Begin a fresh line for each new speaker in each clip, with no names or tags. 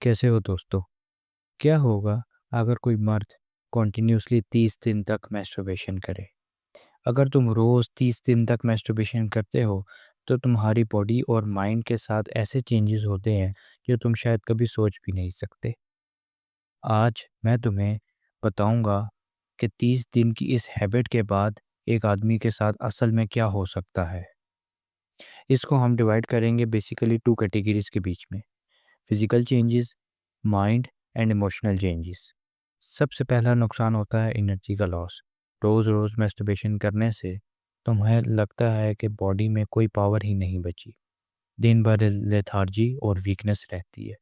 कैसे हो दोस्तों? क्या होगा अगर कोई मर्द कॉन्टिन्यूसली 30 दिन तक मैस्टरबेशन करे? अगर तुम रोज़ 30 दिन तक मैस्टरबेशन करते हो तो तुम्हारी बॉडी और माइंड के साथ ऐसे चेंजेस होते हैं जो तुम शायद कभी सोच भी नहीं सकते। आज मैं तुम्हें बताऊंगा कि 30 दिन की इस हैबिट के बाद एक आदमी के साथ असल में क्या हो सकता है। इसको हम डिवाइड करेंगे बेसिकली टू कैटेगरीज के बीच में: physical changes, mind and emotional changes. सबसे पहला नुकसान होता है एनर्जी का लॉस। रोज़ रोज़ मैस्टरबेशन करने से तुम्हें लगता है कि बॉडी में कोई पावर ही नहीं बची। दिन भर लेथार्जी और वीकनेस रहती है।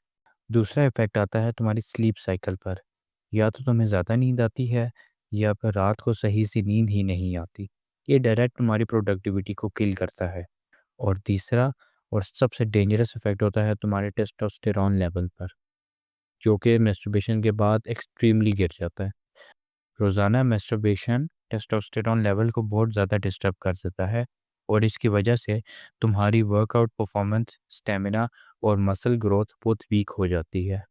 दूसरा इफेक्ट आता है तुम्हारी स्लीप साइकिल पर। या तो तुम्हें ज़्यादा नींद आती है या फिर रात को सही से नींद ही नहीं आती। ये डायरेक्ट तुम्हारी प्रोडक्टिविटी को किल करता है। और तीसरा और सबसे डेंजरस इफेक्ट होता है तुम्हारे टेस्टोस्टेरॉन लेवल पर, जो कि मैस्टरबेशन के बाद एक्सट्रीमली गिर जाता है। रोज़ाना मैस्टरबेशन टेस्टोस्टेरॉन लेवल को बहुत ज़्यादा डिस्टर्ब कर देता है और इसकी वजह से तुम्हारी वर्कआउट परफॉर्मेंस, स्टेमिना और मसल ग्रोथ बहुत वीक हो जाती है।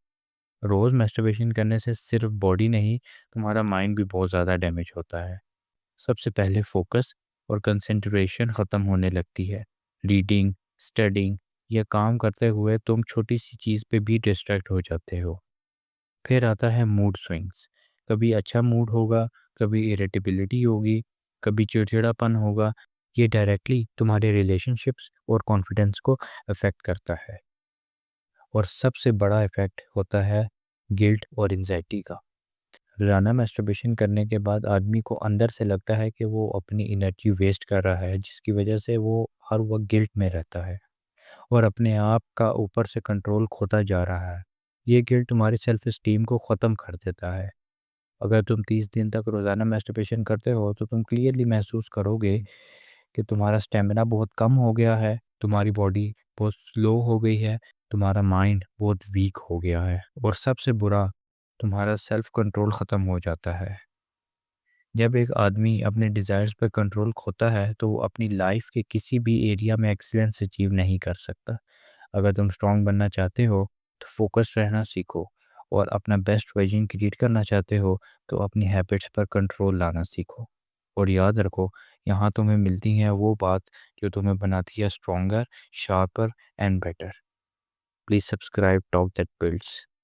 रोज़ मैस्टरबेशन करने से सिर्फ बॉडी नहीं, तुम्हारा माइंड भी बहुत ज़्यादा डैमेज होता है। सबसे पहले फोकस और कंसंट्रेशन ख़त्म होने लगती है। रीडिंग, स्टडिंग या काम करते हुए तुम छोटी सी चीज़ पे भी डिस्ट्रैक्ट हो जाते हो। फिर आता है मूड स्विंग्स। कभी अच्छा मूड होगा, कभी इरिटेबिलिटी होगी, कभी चिड़चिड़ापन होगा। ये डायरेक्टली तुम्हारे रिलेशनशिप्स और कॉन्फिडेंस को अफेक्ट करता है। और सबसे बड़ा इफेक्ट होता है गिल्ट और एंजाइटी का। रोज़ाना मैस्टरबेशन करने के बाद आदमी को अंदर से लगता है कि वो अपनी एनर्जी वेस्ट कर रहा है, जिसकी वजह से वो हर वक्त गिल्ट में रहता है और अपने आप का ऊपर से कंट्रोल खोता जा रहा है। ये गिल्ट तुम्हारी सेल्फ एस्टीम को ख़त्म कर देता है। अगर तुम 30 दिन तक रोज़ाना मैस्टरबेशन करते हो तो तुम क्लियरली महसूस करोगे कि तुम्हारा स्टेमिना बहुत कम हो गया है, तुम्हारी बॉडी बहुत स्लो हो गई है, तुम्हारा माइंड बहुत वीक हो गया है और सबसे बुरा, तुम्हारा सेल्फ कंट्रोल ख़त्म हो जाता है। जब एक आदमी अपने डिज़ायर्स पर कंट्रोल खोता है तो वो अपनी लाइफ के किसी भी एरिया में एक्सीलेंस अचीव नहीं कर सकता। अगर तुम स्ट्रांग बनना चाहते हो तो फोकस्ड रहना सीखो, और अपना बेस्ट वर्जन क्रिएट करना चाहते हो तो अपनी हैबिट्स पर कंट्रोल लाना सीखो। और याद रखो, यहाँ तुम्हें मिलती है वो बात जो तुम्हें बनाती है stronger, sharper and better. Please subscribe talk that builds.